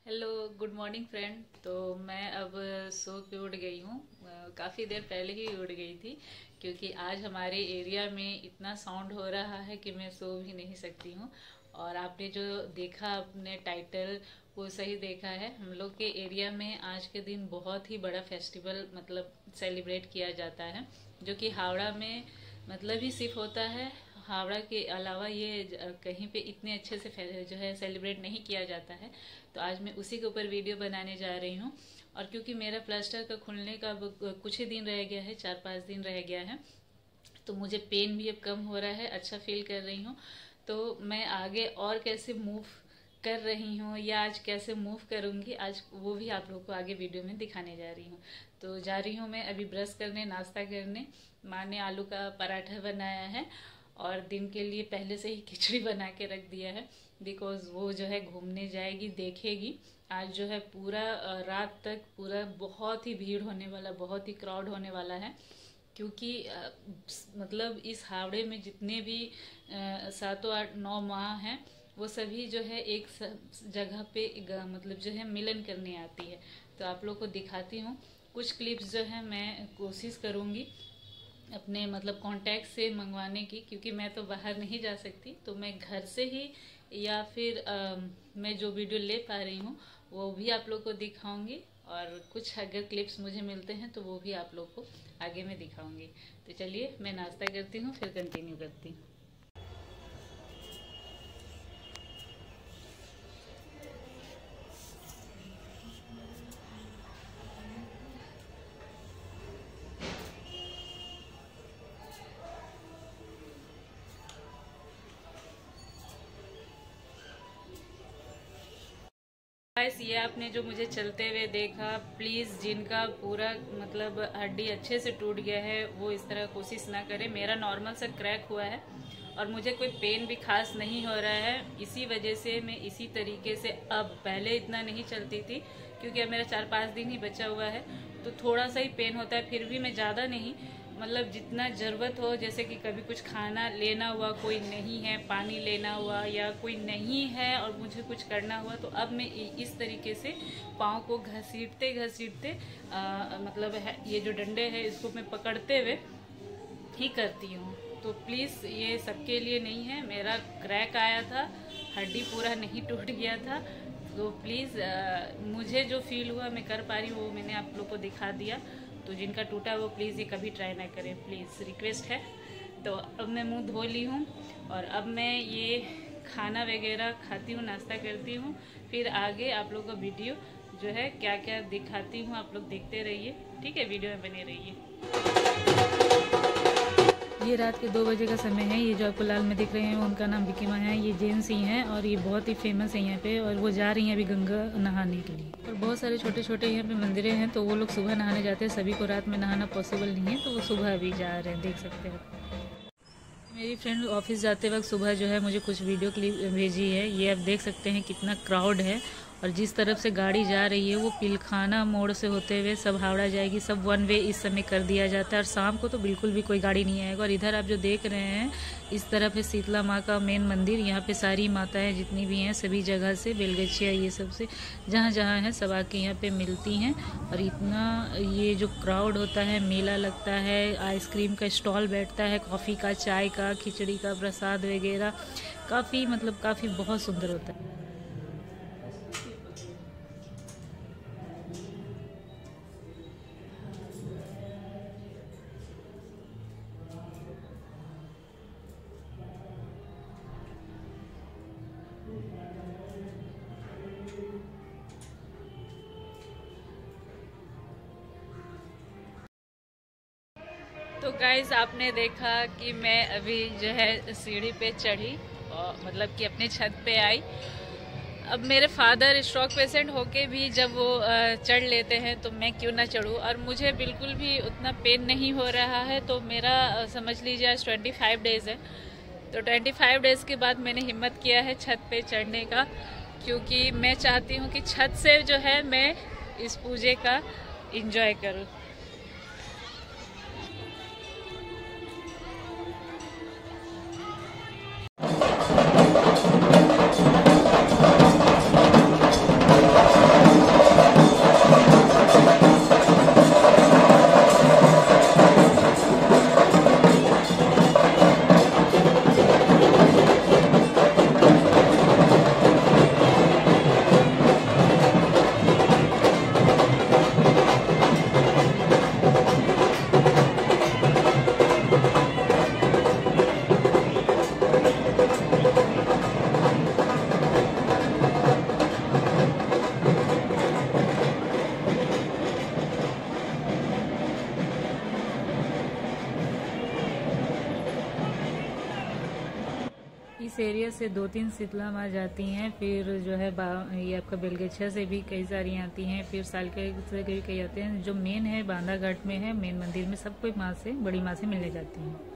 Hello, good morning friend. तो मैं अब सो के उठ गई हूँ। काफ़ी देर पहले ही उठ गई थी क्योंकि आज हमारे एरिया में इतना साउंड हो रहा है कि मैं सो भी नहीं सकती हूँ। और आपने जो देखा अपने टाइटल, वो सही देखा है। हम लोग के एरिया में आज के दिन बहुत ही बड़ा फेस्टिवल मतलब सेलिब्रेट किया जाता है, जो कि हावड़ा में मतलब ही सिर्फ होता है। हावड़ा के अलावा ये कहीं पे इतने अच्छे से जो है सेलिब्रेट नहीं किया जाता है। तो आज मैं उसी के ऊपर वीडियो बनाने जा रही हूँ। और क्योंकि मेरा प्लास्टर का खुलने का अब कुछ ही दिन रह गया है, 4-5 दिन रह गया है, तो मुझे पेन भी अब कम हो रहा है, अच्छा फील कर रही हूँ। तो मैं आगे और कैसे मूव कर रही हूँ या आज कैसे मूव करूँगी, आज वो भी आप लोगों को आगे वीडियो में दिखाने जा रही हूँ। तो जा रही हूँ मैं अभी ब्रश करने, नाश्ता करने। माँ ने आलू का पराठा बनाया है और दिन के लिए पहले से ही खिचड़ी बना के रख दिया है, बिकॉज वो जो है घूमने जाएगी, देखेगी। आज जो है पूरा रात तक पूरा बहुत ही भीड़ होने वाला, बहुत ही क्राउड होने वाला है। क्योंकि मतलब इस हावड़े में जितने भी 7-8-9 माह हैं, वो सभी जो है एक जगह पे मतलब जो है मिलन करने आती है। तो आप लोग को दिखाती हूँ कुछ क्लिप्स, जो है मैं कोशिश करूँगी अपने मतलब कांटेक्ट से मंगवाने की, क्योंकि मैं तो बाहर नहीं जा सकती। तो मैं घर से ही या फिर मैं जो वीडियो ले पा रही हूँ वो भी आप लोग को दिखाऊंगी। और कुछ अगर क्लिप्स मुझे मिलते हैं तो वो भी आप लोग को आगे मैं दिखाऊंगी। तो चलिए मैं नाश्ता करती हूँ, फिर कंटिन्यू करती हूँ। गाइस, ये आपने जो मुझे चलते हुए देखा, प्लीज़ जिनका पूरा मतलब हड्डी अच्छे से टूट गया है वो इस तरह कोशिश ना करें। मेरा नॉर्मल सा क्रैक हुआ है और मुझे कोई पेन भी खास नहीं हो रहा है। इसी वजह से मैं इसी तरीके से, अब पहले इतना नहीं चलती थी क्योंकि अब मेरा 4-5 दिन ही बचा हुआ है, तो थोड़ा सा ही पेन होता है। फिर भी मैं ज़्यादा नहीं, मतलब जितना ज़रूरत हो, जैसे कि कभी कुछ खाना लेना हुआ, कोई नहीं है, पानी लेना हुआ, या कोई नहीं है और मुझे कुछ करना हुआ, तो अब मैं इस तरीके से पाँव को घसीटते घसीटते मतलब है ये जो डंडे हैं इसको मैं पकड़ते हुए ही करती हूँ। तो प्लीज़ ये सबके लिए नहीं है। मेरा क्रैक आया था, हड्डी पूरा नहीं टूट गया था। तो प्लीज़ मुझे जो फील हुआ मैं कर पा रही हूँ वो मैंने आप लोग को दिखा दिया। तो जिनका टूटा वो प्लीज़ ये कभी ट्राई ना करें, प्लीज़ रिक्वेस्ट है। तो अब मैं मुंह धो ली हूँ और अब मैं ये खाना वगैरह खाती हूँ, नाश्ता करती हूँ। फिर आगे आप लोग को वीडियो जो है क्या क्या दिखाती हूँ आप लोग देखते रहिए, ठीक है? वीडियो में बने रहिए। ये रात के 2 बजे का समय है। ये जो आपको लाल में दिख रहे हैं उनका नाम विकी माँ है। ये जेंट्स ही हैं और ये बहुत ही फेमस है यहाँ पे, और वो जा रही हैं अभी गंगा नहाने के लिए। और बहुत सारे छोटे छोटे यहाँ पे मंदिरें हैं, तो वो लोग सुबह नहाने जाते हैं। सभी को रात में नहाना पॉसिबल नहीं है, तो वो सुबह भी जा रहे हैं, देख सकते हैं। मेरी फ्रेंड ऑफिस जाते वक्त सुबह जो है मुझे कुछ वीडियो क्लिप भेजी है। ये आप देख सकते हैं कितना क्राउड है, और जिस तरफ से गाड़ी जा रही है वो पिलखाना मोड़ से होते हुए सब हावड़ा जाएगी। सब 1 वे इस समय कर दिया जाता है, और शाम को तो बिल्कुल भी कोई गाड़ी नहीं आएगा। और इधर आप जो देख रहे हैं इस तरफ है शीतला माँ का मेन मंदिर। यहाँ पे सारी माताएं जितनी भी हैं सभी जगह से, बेलगछिया ये सब से जहाँ जहाँ हैं सब आके यहाँ पे मिलती हैं। और इतना ये जो क्राउड होता है, मेला लगता है, आइसक्रीम का स्टॉल बैठता है, कॉफ़ी का, चाय का, खिचड़ी का, प्रसाद वगैरह, काफ़ी मतलब काफ़ी बहुत सुंदर होता है। तो गाइस, आपने देखा कि मैं अभी जो है सीढ़ी पे चढ़ी और मतलब कि अपने छत पे आई। अब मेरे फादर स्ट्रोक पेशेंट होके भी जब वो चढ़ लेते हैं तो मैं क्यों ना चढ़ूँ। और मुझे बिल्कुल भी उतना पेन नहीं हो रहा है। तो मेरा समझ लीजिए आज 25 डेज़ है। तो 25 डेज़ के बाद मैंने हिम्मत किया है छत पे चढ़ने का, क्योंकि मैं चाहती हूँ कि छत से जो है मैं इस पूजे का एंजॉय करूँ। इस एरिया से 2-3 शीतला माँ जाती हैं, फिर जो है ये आपका बेलगछिया से भी कई सारी आती हैं, फिर सालके से भी कई आते हैं। जो मेन है बांधा घाट में है, मेन मंदिर में सब कोई माँ से, बड़ी माँ से मिलने जाती हैं।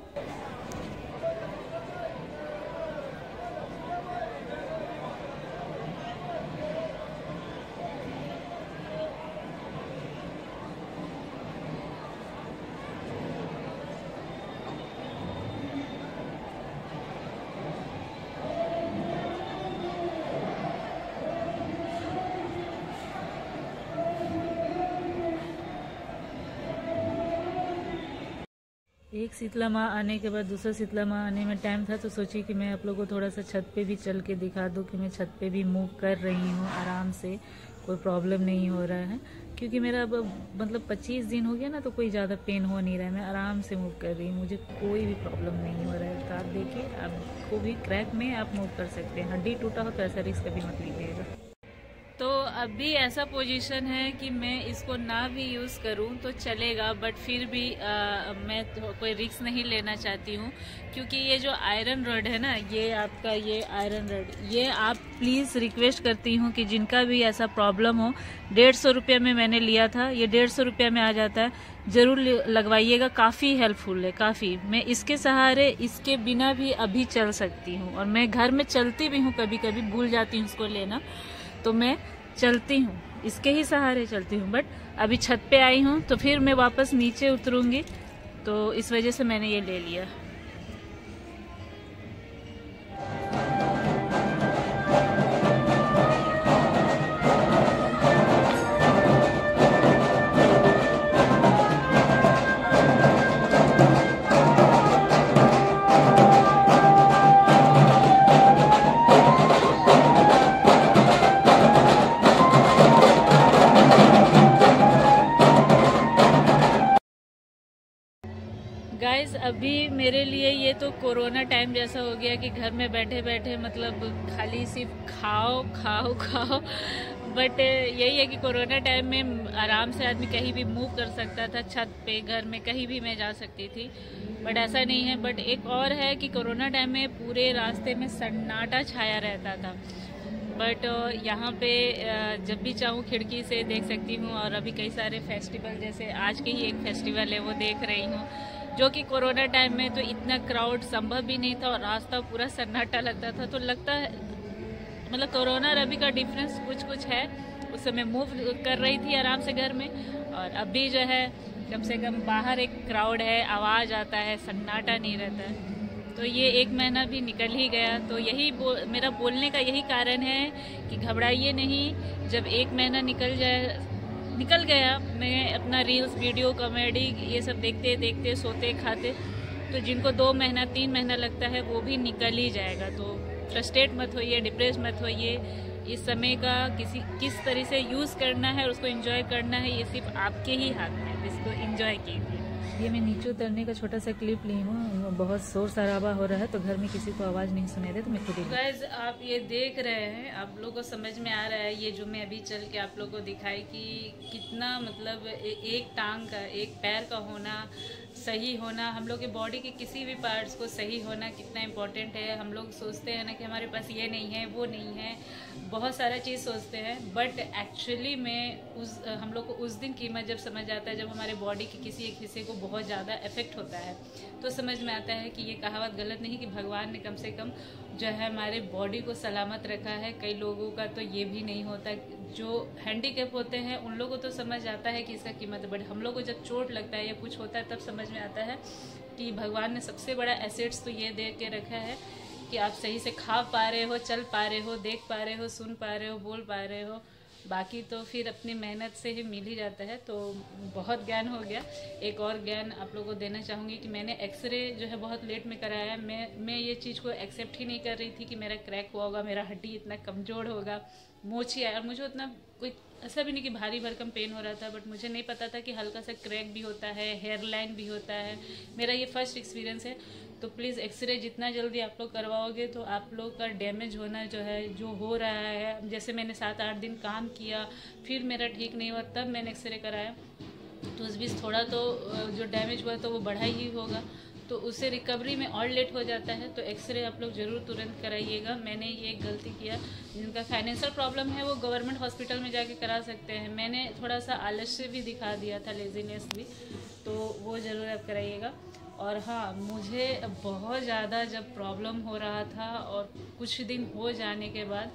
एक शीतला माँ आने के बाद दूसरा शीतला माँ आने में टाइम था, तो सोची कि मैं आप लोगों को थोड़ा सा छत पे भी चल के दिखा दूँ कि मैं छत पे भी मूव कर रही हूँ आराम से, कोई प्रॉब्लम नहीं हो रहा है। क्योंकि मेरा अब मतलब 25 दिन हो गया ना, तो कोई ज़्यादा पेन हो नहीं रहा है, मैं आराम से मूव कर रही हूँ, मुझे कोई भी प्रॉब्लम नहीं हो रहा है। तो आप देखिए, आपको भी क्रैक में आप मूव कर सकते हैं। हड्डी टूटा हो तो ऐसा रिस्क कभी मत लीजिएगा। तो अभी ऐसा पोजीशन है कि मैं इसको ना भी यूज़ करूं तो चलेगा, बट फिर भी मैं तो कोई रिस्क नहीं लेना चाहती हूं, क्योंकि ये जो आयरन रॉड है ना, ये आपका ये आयरन रॉड, ये आप प्लीज़ रिक्वेस्ट करती हूं कि जिनका भी ऐसा प्रॉब्लम हो, 150 रुपये में मैंने लिया था, ये 150 रुपये में आ जाता है, ज़रूर लगवाइएगा। काफ़ी हेल्पफुल है, काफ़ी। मैं इसके सहारे, इसके बिना भी अभी चल सकती हूँ, और मैं घर में चलती भी हूँ, कभी कभी भूल जाती हूँ इसको लेना, तो मैं चलती हूँ, इसके ही सहारे चलती हूँ। बट अभी छत पे आई हूँ तो फिर मैं वापस नीचे उतरूंगी, तो इस वजह से मैंने ये ले लिया। गाइस, अभी मेरे लिए ये तो कोरोना टाइम जैसा हो गया कि घर में बैठे बैठे मतलब खाली सिर्फ खाओ खाओ खाओ। बट यही है कि कोरोना टाइम में आराम से आदमी कहीं भी मूव कर सकता था, छत पे, घर में, कहीं भी मैं जा सकती थी। बट ऐसा नहीं है। बट एक और है कि कोरोना टाइम में पूरे रास्ते में सन्नाटा छाया रहता था। बट यहाँ पे जब भी चाहूँ खिड़की से देख सकती हूँ, और अभी कई सारे फेस्टिवल, जैसे आज के ही एक फेस्टिवल है वो देख रही हूँ, जो कि कोरोना टाइम में तो इतना क्राउड संभव भी नहीं था और रास्ता पूरा सन्नाटा लगता था। तो लगता है मतलब कोरोना और अभी का डिफरेंस कुछ है। उस समय मूव कर रही थी आराम से घर में, और अभी जो है कम से कम बाहर एक क्राउड है, आवाज़ आता है, सन्नाटा नहीं रहता है। तो ये 1 महीना भी निकल ही गया। तो यही मेरा बोलने का यही कारण है कि घबराइए नहीं। जब 1 महीना निकल गया, मैं अपना रील्स, वीडियो, कॉमेडी ये सब देखते देखते, सोते खाते, तो जिनको 2 महीना 3 महीना लगता है वो भी निकल ही जाएगा। तो फ्रस्ट्रेट मत होइए, डिप्रेस मत होइए। इस समय का किस तरह से यूज़ करना है और उसको एंजॉय करना है, ये सिर्फ आपके ही हाथ में है। इसको एंजॉय कीजिए। ये मैं नीचे उतरने का छोटा सा क्लिप ली हूँ, बहुत शोर शराबा हो रहा है तो घर में किसी को आवाज़ नहीं सुनाई दे, तो मैं खुद ही। गाइस, आप ये देख रहे हैं, आप लोगों को समझ में आ रहा है ये जो मैं अभी चल के आप लोगों को दिखाई कि कितना मतलब एक टांग का, एक पैर का होना, सही होना, हम लोग के बॉडी के किसी भी पार्ट्स को सही होना कितना इम्पोर्टेंट है। हम लोग सोचते हैं ना कि हमारे पास ये नहीं है, वो नहीं है, बहुत सारा चीज़ सोचते हैं। बट एक्चुअली में हम लोग को उस दिन कीमत जब समझ आता है, जब हमारे बॉडी के किसी एक हिस्से को बहुत ज़्यादा इफेक्ट होता है, तो समझ में आता है कि ये कहावत गलत नहीं, कि भगवान ने कम से कम जो है हमारे बॉडी को सलामत रखा है। कई लोगों का तो ये भी नहीं होता, जो हैंडीकैप होते हैं उन लोगों को तो समझ आता है कि इसका कीमत है। बट हम लोग को जब चोट लगता है या कुछ होता है, तब समझ में आता है कि भगवान ने सबसे बड़ा एसेट्स तो ये दे के रखा है कि आप सही से खा पा रहे हो, चल पा रहे हो, देख पा रहे हो, सुन पा रहे हो, बोल पा रहे हो। बाकी तो फिर अपनी मेहनत से ही मिल ही जाता है। तो बहुत ज्ञान हो गया। एक और ज्ञान आप लोगों को देना चाहूँगी कि मैंने एक्सरे जो है बहुत लेट में कराया है। मैं ये चीज़ को एक्सेप्ट ही नहीं कर रही थी कि मेरा क्रैक हुआ होगा, मेरा हड्डी इतना कमज़ोर होगा, मोची आया। और मुझे उतना कोई ऐसा भी नहीं कि भारी भरकम पेन हो रहा था, बट मुझे नहीं पता था कि हल्का सा क्रैक भी होता है, हेयर लाइन भी होता है। मेरा ये फर्स्ट एक्सपीरियंस है। तो प्लीज़ एक्सरे जितना जल्दी आप लोग करवाओगे तो आप लोग का डैमेज होना जो है, जो हो रहा है, जैसे मैंने 7-8 दिन काम किया, फिर मेरा ठीक नहीं हुआ, तब मैंने एक्सरे कराया, तो उस बीच थोड़ा तो जो डैमेज हुआ तो वो बढ़ा ही होगा। तो उससे रिकवरी में और लेट हो जाता है। तो एक्सरे आप लोग ज़रूर तुरंत कराइएगा। मैंने ये एक गलती किया, जिनका फाइनेंशियल प्रॉब्लम है वो गवर्नमेंट हॉस्पिटल में जाके करा सकते हैं, मैंने थोड़ा सा आलस्य भी दिखा दिया था, लेजीनेस भी, तो वो ज़रूर आप कराइएगा। और हाँ, मुझे बहुत ज़्यादा जब प्रॉब्लम हो रहा था और कुछ दिन हो जाने के बाद,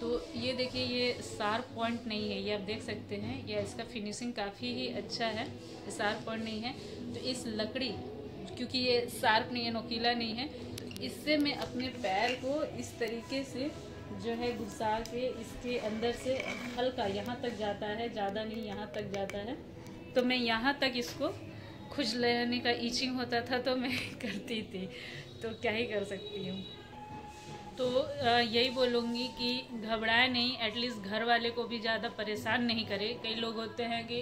तो ये देखिए, ये शार्प पॉइंट नहीं है, ये आप देख सकते हैं, या इसका फिनिशिंग काफ़ी ही अच्छा है, शार्प पॉइंट नहीं है। तो इस लकड़ी, क्योंकि ये शार्प नहीं है, नोकीला नहीं है, तो इससे मैं अपने पैर को इस तरीके से जो है घुसा के इसके अंदर से हल्का यहाँ तक जाता है, ज़्यादा नहीं, यहाँ तक जाता है, तो मैं यहाँ तक इसको खुजलाने का ईचिंग होता था तो मैं करती थी, तो क्या ही कर सकती हूँ। तो यही बोलूँगी कि घबराए नहीं, एटलीस्ट घर वाले को भी ज़्यादा परेशान नहीं करे। कई लोग होते हैं कि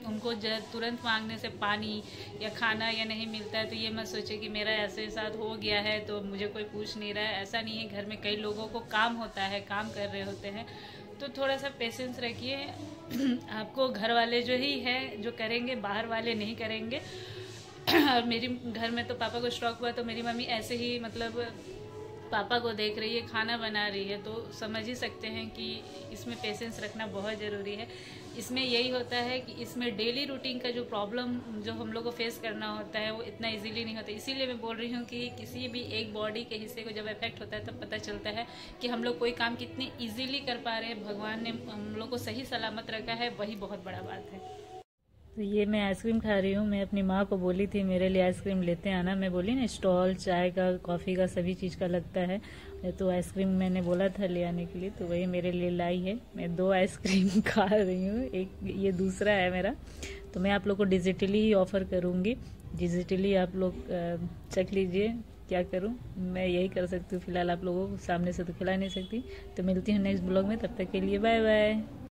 उनको तुरंत मांगने से पानी या खाना या नहीं मिलता है, तो ये मत सोचे कि मेरा ऐसे साथ हो गया है तो मुझे कोई पूछ नहीं रहा है, ऐसा नहीं है। घर में कई लोगों को काम होता है, काम कर रहे होते हैं, तो थोड़ा सा पेशेंस रखिए। आपको घर वाले जो ही है जो करेंगे, बाहर वाले नहीं करेंगे। और मेरी घर में तो पापा को स्ट्रोक हुआ तो मेरी मम्मी ऐसे ही मतलब पापा को देख रही है, खाना बना रही है, तो समझ ही सकते हैं कि इसमें पेशेंस रखना बहुत ज़रूरी है। इसमें यही होता है कि इसमें डेली रूटीन का जो प्रॉब्लम जो हम लोग को फेस करना होता है वो इतना इजीली नहीं होता। इसीलिए मैं बोल रही हूँ कि किसी भी एक बॉडी के हिस्से को जब इफेक्ट होता है तब पता चलता है कि हम लोग कोई काम कितने इजीली कर पा रहे हैं। भगवान ने हम लोग को सही सलामत रखा है, वही बहुत बड़ा बात है। तो ये मैं आइसक्रीम खा रही हूँ। मैं अपनी माँ को बोली थी मेरे लिए आइसक्रीम लेते आना, मैं बोली ना स्टॉल चाय का, कॉफ़ी का, सभी चीज़ का लगता है, तो आइसक्रीम मैंने बोला था ले आने के लिए, तो वही मेरे लिए लाई है। मैं 2 आइसक्रीम खा रही हूँ, एक ये दूसरा है मेरा। तो मैं आप लोग को डिजिटली ही ऑफ़र करूँगी, डिजिटली आप लोग चख लीजिए। क्या करूँ, मैं यही कर सकती हूँ फ़िलहाल, आप लोगों को सामने से तो खिला नहीं सकती। तो मिलती हूँ नेक्स्ट ब्लॉग में, तब तक के लिए बाय बाय।